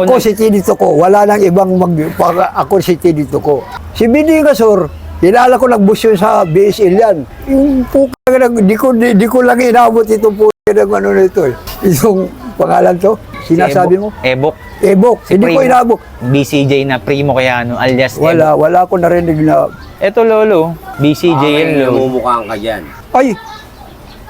Ako si Tinito ko. Wala nang ibang ako si Tinito ko. Si Bini Gasor, kilala ko nagbus yun sa BSL yan. Yung puka, di ko lang inabot itong puka ng ano nito eh. Itong pangalan to, sinasabi mo? Ebok. Ebok, Si hindi ko Primo. inabot. BCJ na Primo Cayano alias Wala ko narinig na, Eto lolo, BCJ yan May lolo. namumukhaan ka dyan. ay,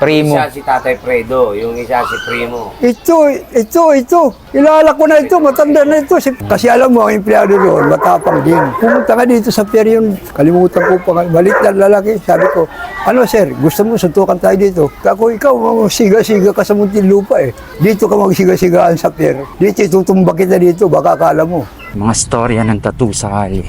Primo. Isa si Tatay Fredo, yung isa si Primo. ito. Kilala ko na ito, matanda na ito. Kasi alam mo, ang empleyado doon, matapang din. Pumunta ka dito sa pier yun, kalimutan ko pa, balit na lalaki. Sabi ko, ano sir, gusto mo suntukan tayo dito? Ako, ikaw, siga-siga ka sa Muntinlupa eh. Dito ka magsiga-sigaan sa pier. Dito, itutumba kita dito, baka akala mo. Mga storya ng tattoo sa kali.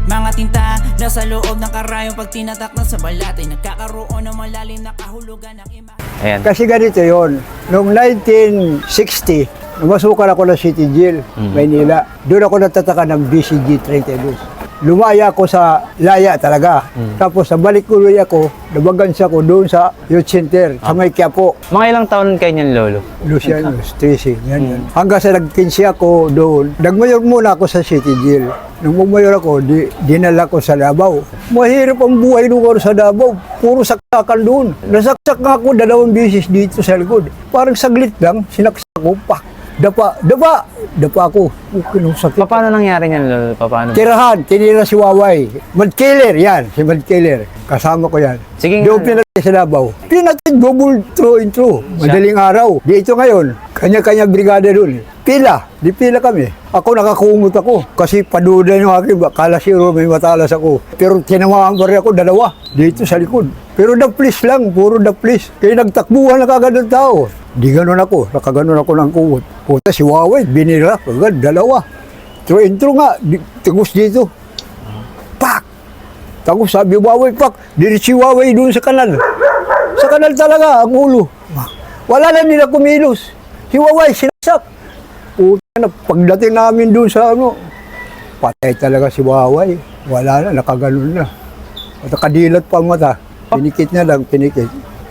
Mga tinta nasa loob ng karayong pag tinatak na sa balat ay nagkakaroon ng malalim na kahulugan ng imahe. Ayan. Kasi ganito yon. Noong 1960, namasukan ako ng City Jail, Maynila. Doon ako natataka ng BCG 32. Lumaya ako sa Laya talaga. Tapos sa balik uloy ako, nabagansa ko doon sa youth center, sa may Quiapo. Mga ilang taon kayo niyan lolo? Luciano, Tracy, yan. Hanggang sa nag-15 ako doon, nagmayor muna ako sa City Jail. Nung magmayor ako, dinala ko sa Davao. Mahirap ang buhay doon sa Davao. Puro saksakan doon. Nasaksak nga ako 2 beses dito sa likod. Parang saglit lang, sinaksak ko, pak. Dapa ako. Okay, nung sakit. Paano nangyari niyan lolo? Paano? Tirahan, tinira si Waway. Mad Killer, yan, si Mad Killer. Kasama ko yan. Sige Doon nga. pinatay sa Davao. Pinatay double throw and throw. Madaling araw. Dito ngayon, kanya-kanya brigada doon. Di pila kami. Ako nakakumot ako. Kasi paduda yung akin, kala siro may matalas ako. Pero tinamaan pa rin ako 2 dito sa likod. Pero daplis lang, puro daplis. Kaya nagtakbuhan na kagad ng tao. Di ganun ako, nakaganon ako ng kumot. Puta si Waway, binira, kagad 2. Throw and throw nga, tagus dito. Pak! Tagus sabi Waway, pak! Diretsi Waway doon sa kanal. Sa kanal talaga, ang ulo. Wala na nila kumilos. Si Waway, sinasak. Puta na, pagdating namin doon sa ano, patay talaga si Waway. Wala na, nakaganon na. At nakadilat pa ang mata. Pinikit niya lang, pinikit.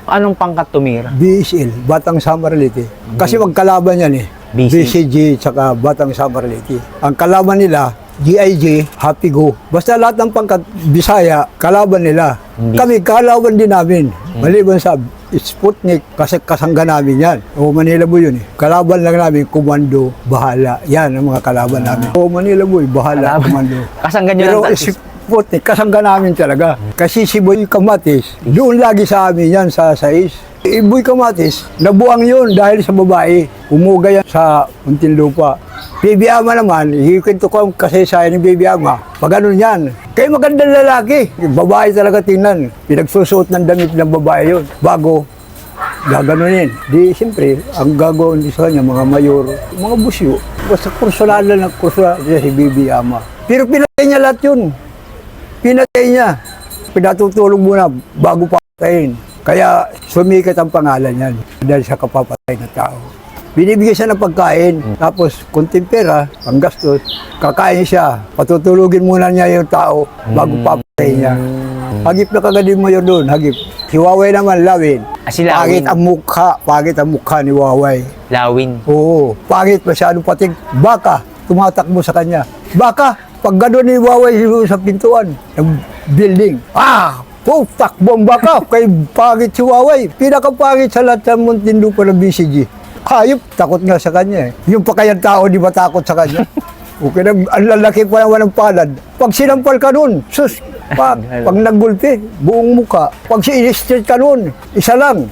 Anong pangkat tumira? BSL, Batang Samaralite. Kasi magkalaban yan eh. BCG tsaka Batang Samaralite. Ang kalaban nila, GIG, Happy Go. Basta lahat ng pangkat Bisaya, kalaban nila. Kami, kalaban din namin. Maliban sa Sputnik, kasi kasangga namin yan. O Manila Boy yun eh. Kalaban lang namin, Komando, Bahala. Yan ang mga kalaban namin. O Manila Boy, Bahala, Komando. Kasangga nyo Pero lang. Sputnik, kasangga namin talaga. Kasi si Boy Kamatis, doon lagi sa amin yan sa 6. Boy Kamatis, nabuang yun dahil sa babae. Umuga yan sa Muntinlupa. Baby Ama naman, ikikwento ko ang kasaysayan ng Baby Ama. Pag ano yan, kaya magandang lalaki. Babae talaga tingnan. Pinagsusuot ng damit ng babae yun. Bago, gaganunin. Di, siyempre, ang gagawin sa kanya, mga mayor, mga busyo. Basta kursulan lang, kursulan siya si Baby Ama. Pero pinatay niya lahat yun. Pinatay niya. Pinatutulog muna bago patayin. Kaya sumikat ang pangalan niyan dahil sa kapapatay na tao. Binibigyan siya ng pagkain, tapos kunting pera, ang gastos, kakain siya. Patutulugin muna niya yung tao bago papatay niya. Hagip na kagad mo yun doon, hagip. Si Waway naman, lawin. Si Lawin. Pagit ang mukha ni Waway. Lawin. Oo, pangit masyadong pating. Baka, tumatakbo sa kanya. Baka, pag gano'n ni Waway sa pintuan ng building, takbo ang baka, kay pangit si Waway. Pinakapangit sa lahat ng Muntinlupa ng BCG. Hayop, takot nga sa kanya eh. Yung pa kayang tao, di ba takot sa kanya? Okay, ang lalaki pa naman ng palad. Pag sinampal ka nun, sus, pag naggulpi, buong muka. Pag si-straight ka nun, isa lang,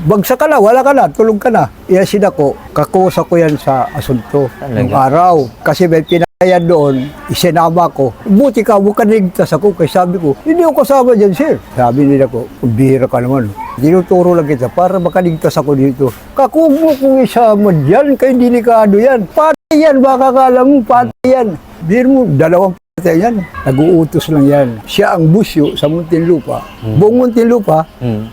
bagsak ka na, wala ka na, tulog ka na. Iasin ako, kakusa ko yan sa asunto ng araw. Kasi may pinakayan doon, isinama ko. Buti ka, huwag ka nigtas ako. Kaya sabi ko, hindi ako kasama dyan, sir. Sabi nila ko, bihira ka naman. Dinuturo lang kita para makaligtas ako dito. Kakug mo kung isama dyan, kaya delikado yan. Patay yan, baka kala mo, patay yan. Bihira mo, 2 patay yan. Nag-uutos lang yan. Siya ang busyo sa Muntinlupa. Buong Muntinlupa,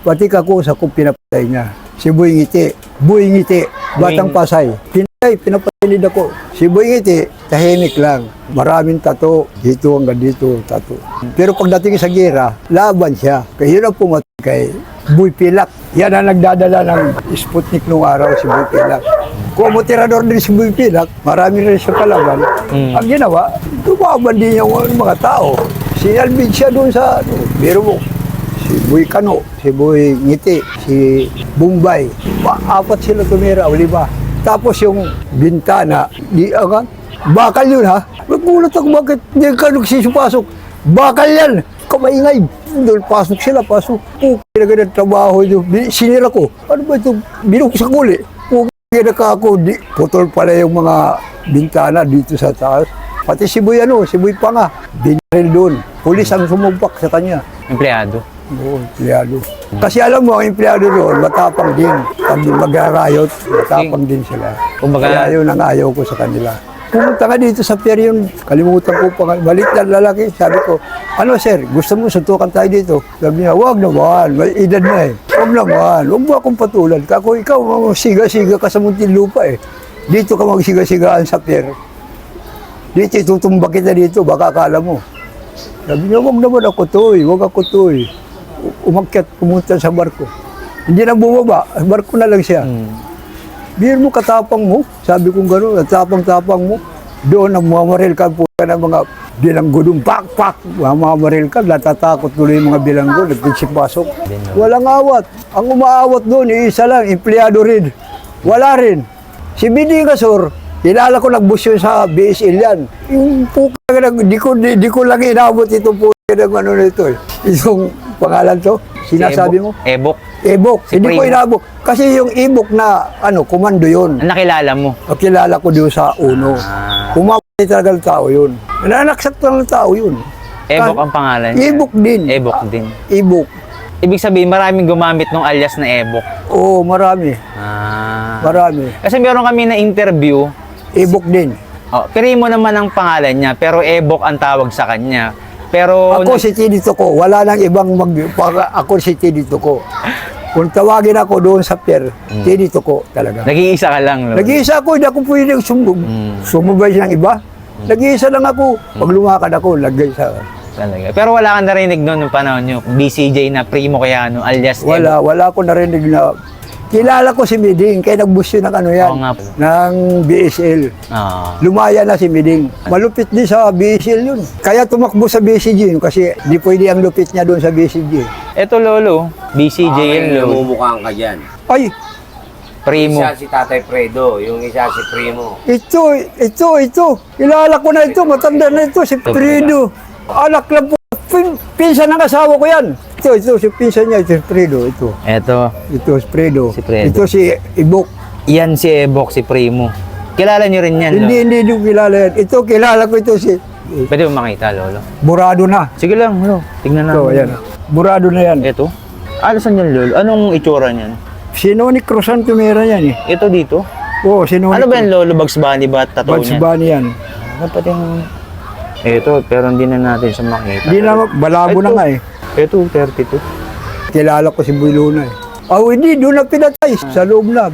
pati kakusa ko pinapatay niya. Si Boy Ngiti, Batang Pasay. Pinapatay nila ko. Si Boy Ngiti, tahimik lang. Maraming tato. Dito hanggang dito, tato. Pero pagdating sa gira, laban siya. Kaya yun ang pumatay kay Boy Pilak. Yan ang nagdadala ng Sputnik nung araw, si Boy Pilak. Kung motirador din si Boy Pilak, marami rin siya kalaban. Ang ginawa, tumaban din yung mga tao. Sinalbid siya doon sa, biro mo, si Boy Kano, si Boy Ngiti, si Bombay. Apat sila tumira, o lima. Tapos yung bintana, di agad, bakal yun ha. Nagulat ako bakit hindi ka nagsisipasok. Bakal yan, kamaingay. Doon pasok sila, pasok. Pinaganda trabaho yun. Sinira ko, ano ba ito? Binuksan ko ulit. Pinaka ako, putol pala yung mga bintana dito sa taas. Pati si Boy si Boy Panga, binaril doon. Pulis ang sumubak sa kanya. Empleyado. Oo, empleyado. Kasi alam mo, ang empleyado doon, matapang din. Pag mag-rayot, matapang din sila. Kumbaga- Kaya yun ang ayaw ko sa kanila. Pumunta ka dito sa pier yun, kalimutan ko pa, balik na lalaki. Sabi ko, ano sir, gusto mo suntukan tayo dito? Sabi niya, wag naman, may edad na eh. Wag naman, wag mo akong patulan. Kako, ikaw, siga-siga ka sa Muntinlupa eh. Dito ka magsiga-sigaan sa pier. Dito, itutumba kita dito, baka akala mo. Sabi niya, wag naman ako to eh, wag ako to eh. Umakyat, pumunta sa barko. Hindi na bumaba, barko na lang siya. Bihir mo, katapang mo. Sabi kong gano'n, katapang-tapang mo. Doon ang mamaril ka po ng mga bilanggo doon. Pak! Mamaril ka, natatakot tuloy yung mga bilanggo. Nagpinsipasok. Walang awat. Ang umaawat doon, isa lang, empleyado rin. Wala rin. Si Biding Kasor, kilala ko nagbus yun sa BSL yan. Yung puka, di ko lang inabot itong puka ng ano nito eh. Itong pangalan to, sinasabi mo? Ebok. Ebok. Si Hindi ko Primo. inabok. Kasi yung Ebok na, komando yun. Ang nakilala mo. O kilala ko doon sa uno. Pumamatay talaga ng tao yun. Nanaksak lang ng tao yun. Ebok ang pangalan niya. Ebok din. Ebok din. Ebok. Ibig sabihin, maraming gumamit ng alias na Ebok. Oo, marami. Marami. Kasi meron kami na interview. Ebok din. Oh, Primo naman ang pangalan niya, pero Ebok ang tawag sa kanya. Pero Ako si Tidito ko. Wala nang ibang ako si Tidito ko. Kung tawagin ako doon sa pier, Tidito ko talaga. nag-iisa ka lang, Lolo. Nag-iisa ako, hindi ako pwedeng sumubay ng iba. Nag-iisa lang ako. Pag lumakad ako, lagay sa... Talaga. Pero wala kang narinig noon nung panahon nyo, BCJ na Primo Kayano, alias Ebok. Wala ako narinig na... Kilala ko si Miding, kaya nagbus yun ng ano yan, Oo nga po. ng BSL. Ah. Lumaya na si Miding. Malupit din sa BSL yun. Kaya tumakbo sa BCG yun kasi di pwede ang lupit niya doon sa BCG. Eto, Lolo, BCJ yan, Lolo. namumukhaan ka dyan. Ay, Primo. Isa si Tatay Fredo, yung isa si Primo. ito. Kilala ko na ito, matanda na ito, si Fredo. Anak lang po, pinsan ng asawa ko yan. Ito, si pinsan niya, ito si Fredo, ito. Eto, Ito si Fredo. Si Fredo. Ito si Ibok. yan si Ebok, si Primo. Kilala nyo rin yan, Lolo. Hindi kilala yan. Ito, kilala ko ito si Pwede mo makita, Lolo. Burado na. Sige lang, Lolo. Tignan Ito, natin. ayan. Burado na yan. Ito? Ano saan yan, Lolo? Anong itsura niyan? Sinoni Cruzan tumira yan eh. Ito dito? Oo, Sinoni Ano ba yan, Lolo? Bugs Bunny ba? Tattoo Bugs niyan? Bunny yan. Dapat yung... Ito, pero hindi na natin siya makita. Hindi na, balabo na Ito. nga eh. Ito, 32. Kilala ko si Boy Luna eh. Hindi, doon na pinatay. Sa loob na.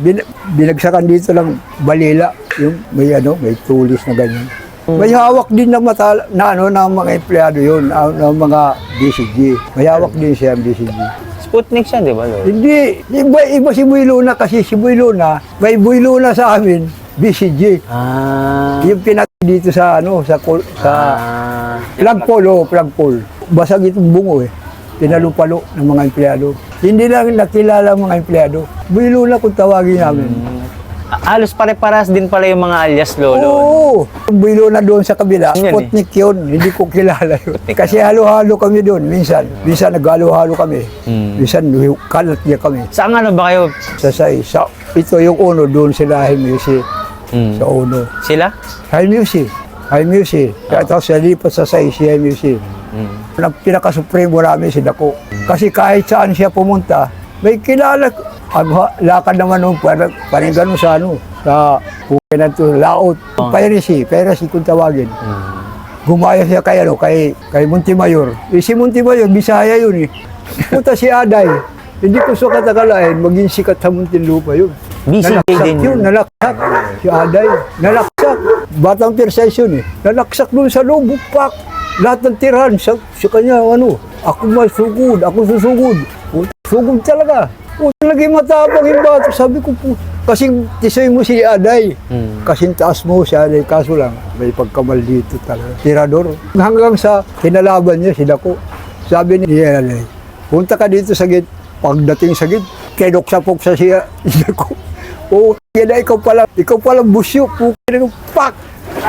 Binagsakan dito lang balila. Yung may tulis na ganyan. May hawak din na na mga empleyado yun, ng mga BCG. May hawak din siya ang BCG. Sputnik siya, di ba, Lolo? Hindi, iba si Boy Luna kasi si Boy Luna, may Boy Luna sa amin, BCG. Ah. Yung pinatay dito sa flagpole. Basag itong bungo eh. Pinalo-palo ng mga empleyado. Hindi lang nakilala ang mga empleyado. Boy Luna kung tawagin namin. Halos pare-paras din pala yung mga alias, Lolo. Oo! Boy Luna doon sa kabila, Yun eh. Sputnik yun. Hindi ko kilala yun. Kasi halo-halo kami doon. Minsan naghalo-halo kami. Minsan kalat niya kami. Saan ano ba kayo? Ito yung uno doon sila High Music. Sa uno. Sila? High Music. Tapos sa lipat sa si High Music. Ang pinaka-supremo namin si Dako. Kasi kahit saan siya pumunta, may kilala. Ang lakad naman nung parang ganun sa pukinan to, laot. Piracy kung tawagin. Gumaya siya kay Montimayor. Si Montimayor, Bisaya yun eh. Puta si Aday. Hindi ko so katakalain, maging sikat sa Muntinlupa yun. BCJ din yun. Nalaksak. Si Aday, nalaksak. batang Perseus yun eh. Nalaksak doon sa loob, pak! Lahat ng tirahan sa kanya, ano, ako masugod, ako susugod. Sugod talaga. Talaga yung matapang yung bata. Sabi ko po, kasing tisoy mo si Aday. Kasing taas mo si Aday. Kaso lang, may pagkamal dito talaga. Tirador. Hanggang sa kinalaban niya, si Dako. Sabi ni Aday, punta ka dito sa gate. Pagdating sa gate, kinok sa siya. Si Dako. Oo, kaya ikaw pala busyo. Pukina ko, pak!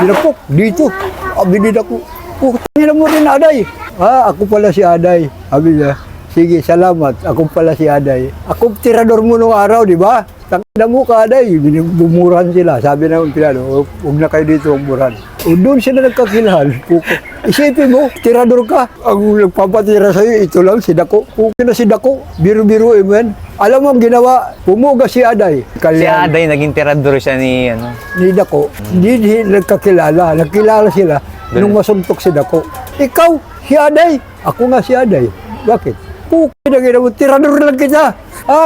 Dinapok, dito. Sabi ni Dako, pukina mo rin Aday. Ako pala si Aday. Sabi niya, sige, salamat. Ako pala si Aday. Ako tirador mo nung araw, di ba? Tangina mo ka, Aday. Bumuran sila. Sabi na yung pinano, huwag na kayo dito bumuran. O doon sila nagkakilahal. Isipin mo, tirador ka. Ang nagpapatira sa'yo, ito lang, si Dako. Pukin na si Dako. Biro-biro, man. Alam mo ang ginawa, pumuga si Aday. Si Aday, naging tirador siya ni, ano. Ni Dako. Hindi nagkakilala. Nagkilala sila nung masuntok si Dako. Ikaw, si Aday. Ako nga si Aday. Bakit? Pukin na ginawa, tirador lang kita.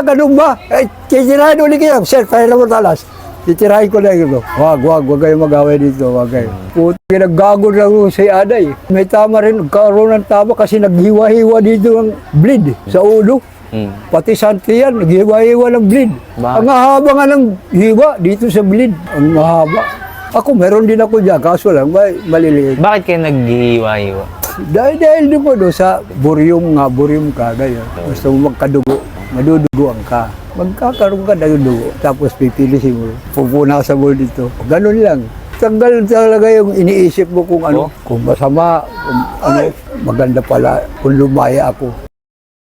Ganun ba? Ay, titirahin ulit kayo. Sir, kaya naman talas. Titirahin ko lang ito. Wag kayong mag-away dito. Wag kayo. Pukin, naggago na si Aday. May tama rin, nagkaroon ng tama kasi naghiwa-hiwa dito ng bleed sa ulo. Pati Santi yan, naghiwa-hiwa ng bleed. Bakit? Ang haba nga ng hiwa dito sa bleed. Ang haba. Ako, meron din ako dyan. Kaso lang, maliliit. Bakit kayo naghihiwa-hiwa? Dahil di mo doon sa buryum ka, ganyan. Gusto mo magkadugo, maduduguan ka. Magkakaroon ka ng dugo, tapos pipilisin mo. Pupuna ka sa bull dito. Ganun lang. Tanggal talaga yung iniisip mo kung ano. Kung masama, kung ano, maganda pala, kung lumaya ako.